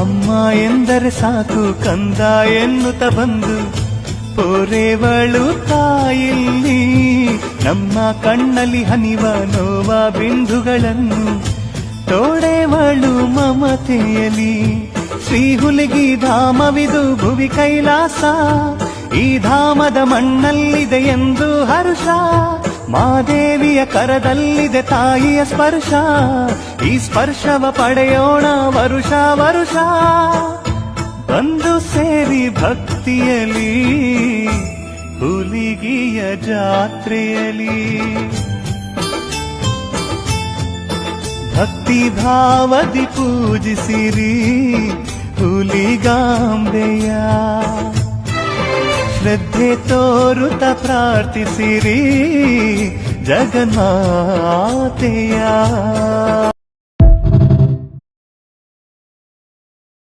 ಅಮ್ಮ ಎಂದರೆ ಸಾಕು ಕಂದ ಎನ್ನುತ್ತ ಬಂದು ಪೋರೆವಳು ತಾಯಿಲ್ಲಿ ನಮ್ಮ ಕಣ್ಣಲ್ಲಿ ಹನಿವ ನೋವ ಬಿಂದುಗಳನ್ನು ತೋಡೆವಳು ಮಮತೆಯಲಿ. ಶ್ರೀ ಹುಲಿಗಿ ಧಾಮವಿದು ಭುವಿ ಕೈಲಾಸ, ಈ ಧಾಮದ ಮಣ್ಣಲ್ಲಿದೆ ಎಂದು ಹರುಷ. ಮಾದೇವಿಯ ಕರದಲ್ಲಿದೆ ತಾಯಿಯ ಸ್ಪರ್ಶ, ಈ ಸ್ಪರ್ಶವ ಪಡೆಯೋಣ ವರುಷ ವರುಷ. ಬಂದು ಸೇರಿ ಭಕ್ತಿಯಲಿ ಹುಲಿಗಿಯ ಜಾತ್ರೆಯಲಿ, ಭಕ್ತಿ ಭಾವದಿ ಪೂಜಿಸಿರಿ ಹುಲಿಗಾಂಬೆಯ. ಶ್ರದ್ಧೆ ತೋರುತ್ತ ಪ್ರಾರ್ಥಿಸಿರಿ ಜಗನ್ಮಾತೆಯ.